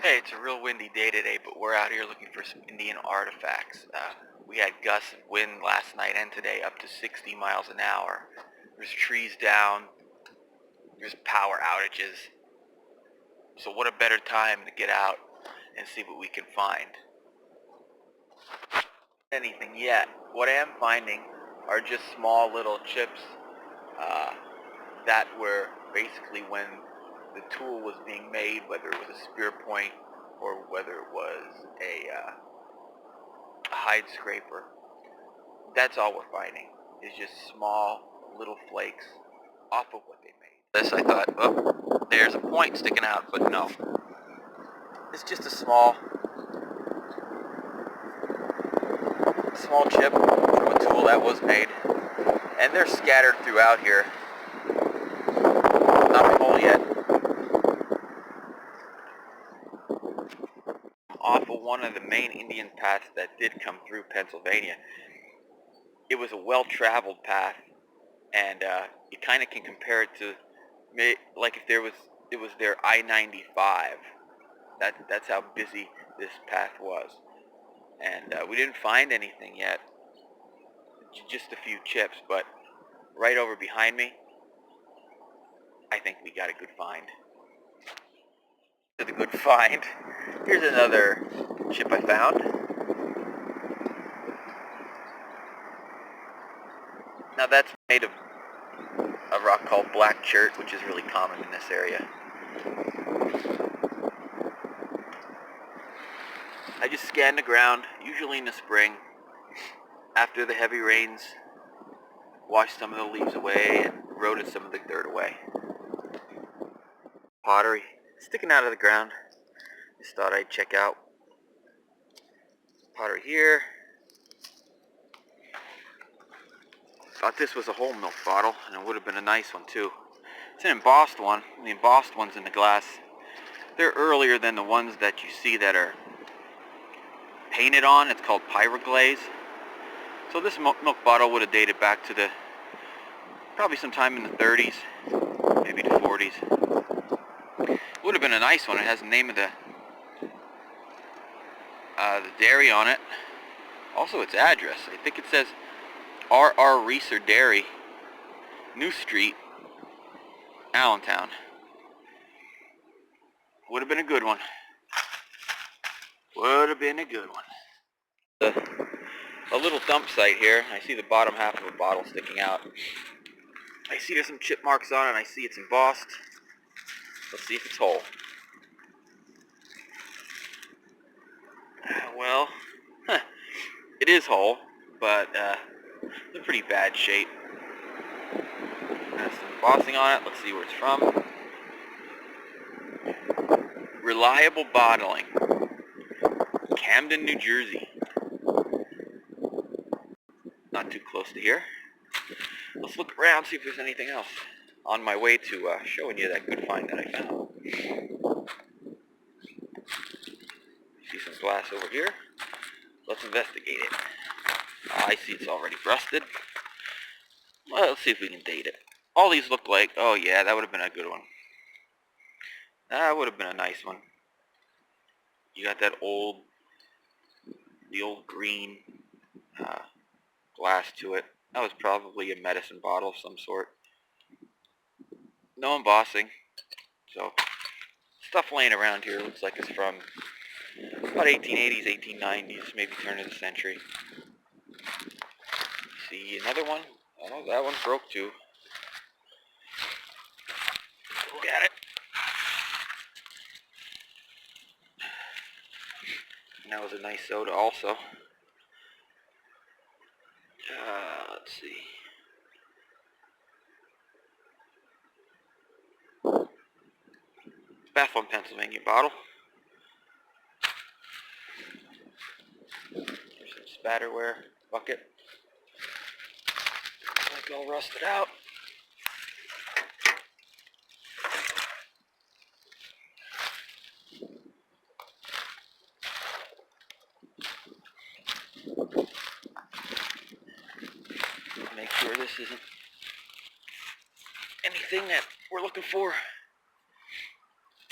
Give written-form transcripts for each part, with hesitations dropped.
Hey, it's a real windy day today, but we're out here looking for some Indian artifacts. We had gusts of wind last night and today up to 60 miles an hour. There's trees down, there's power outages. So what a better time to get out and see what we can find. Anything yet. What I am finding are just small little chips uh, that were basically when the tool was being made, whether it was a spear point or whether it was a hide scraper. That's all we're finding is just small little flakes off of what they made. This I thought, oh, there's a point sticking out, but no. It's just a small chip from a tool that was made. And they're scattered throughout here. Not full yet. Off of one of the main Indian paths that did come through Pennsylvania. It was a well-traveled path, and you kind of can compare it to, like if it was their I-95. That's how busy this path was, and we didn't find anything yet. Just a few chips, but right over behind me, I think we got a good find. The good find. Here's another chip I found. Now that's made of a rock called black chert, which is really common in this area. I just scanned the ground, usually in the spring, after the heavy rains washed some of the leaves away and eroded some of the dirt away. Pottery sticking out of the ground. Just thought I'd check out pottery here. Thought this was a whole milk bottle, and it would have been a nice one too. It's an embossed one. The embossed ones in the glass, they're earlier than the ones that you see that are painted on. It's called pyroglaze. So this milk bottle would have dated back to probably sometime in the 30s, maybe the 40s. Would have been a nice one. It has the name of the dairy on it. Also its address. I think it says R.R. Reeser Dairy, New Street, Allentown. Would have been a good one. Would have been a good one. A little dump site here. I see the bottom half of a bottle sticking out. I see there's some chip marks on it, and I see it's embossed. Let's see if it's whole. Well, it is whole, but it's in pretty bad shape. Has some embossing on it. Let's see where it's from. Reliable Bottling, Camden, New Jersey. Not too close to here. Let's look around, see if there's anything else on my way to showing you that good find that I found. See some glass over here. Let's investigate it. Oh, I see it's already rusted. Well, let's see if we can date it. All these look like, oh yeah, that would have been a good one. That would have been a nice one. You got that the old green glass to it. That was probably a medicine bottle of some sort. No embossing. So, stuff laying around here looks like it's from about 1880s, 1890s, maybe turn of the century. See another one? Oh, that one broke too. Look at it. And that was a nice soda also. Let's see. Bethlehem, Pennsylvania bottle. There's some spatterware bucket. Like all rusted out. Make sure this isn't anything that we're looking for.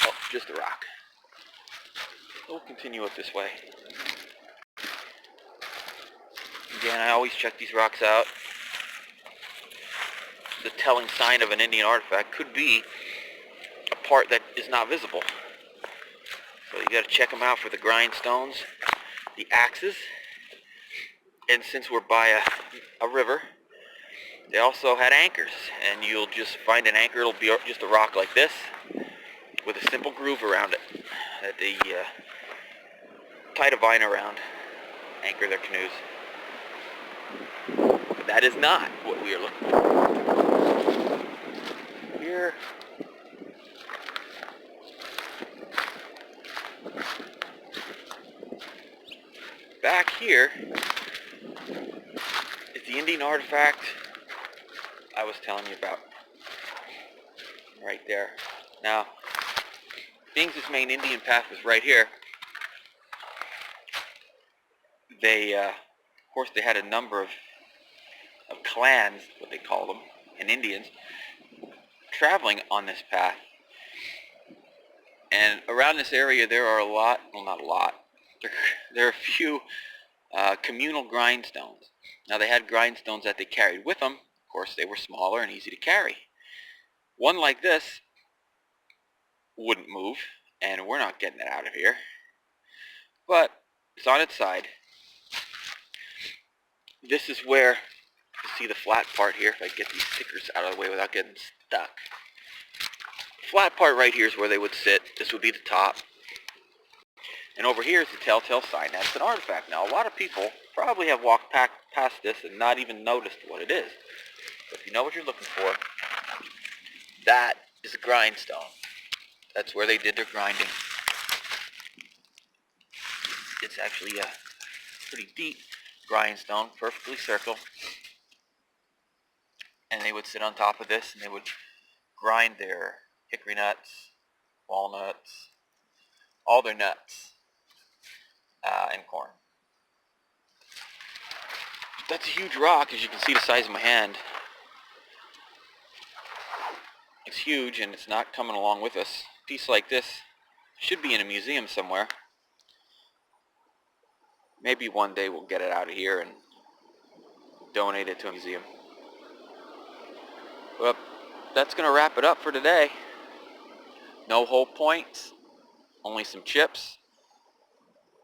Oh, just a rock. We'll continue it this way. Again, I always check these rocks out. The telling sign of an Indian artifact could be a part that is not visible. So you got to check them out for the grindstones, the axes, and since we're by a river, they also had anchors, and you'll just find an anchor. It'll be just a rock like this with a simple groove around it that they tied a vine around, anchor their canoes. But that is not what we are looking for. Here, back here is the Indian artifact I was telling you about. Right there. Now, being this main Indian path was right here, they, of course, they had a number of clans, what they call them, and Indians, traveling on this path. And around this area there are a lot, well not a lot, there are a few communal grindstones. Now they had grindstones that they carried with them. Of course they were smaller and easy to carry. One like this wouldn't move, and we're not getting it out of here. But it's on its side. This is where, you see the flat part here, if I get these stickers out of the way without getting stuck. The flat part right here is where they would sit. This would be the top. And over here is the telltale sign. That's an artifact. Now a lot of people probably have walked past this and not even noticed what it is. But if you know what you're looking for, that is a grindstone. That's where they did their grinding. It's actually a pretty deep grindstone, perfectly circle. And they would sit on top of this and they would grind their hickory nuts, walnuts, all their nuts, and corn. That's a huge rock, as you can see the size of my hand. It's huge and it's not coming along with us. A piece like this should be in a museum somewhere. Maybe one day we'll get it out of here and donate it to a museum. Well, that's going to wrap it up for today. No whole points, only some chips.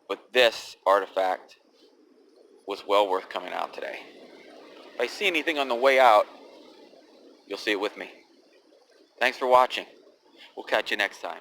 But this artifact was well worth coming out today. If I see anything on the way out, you'll see it with me. Thanks for watching. We'll catch you next time.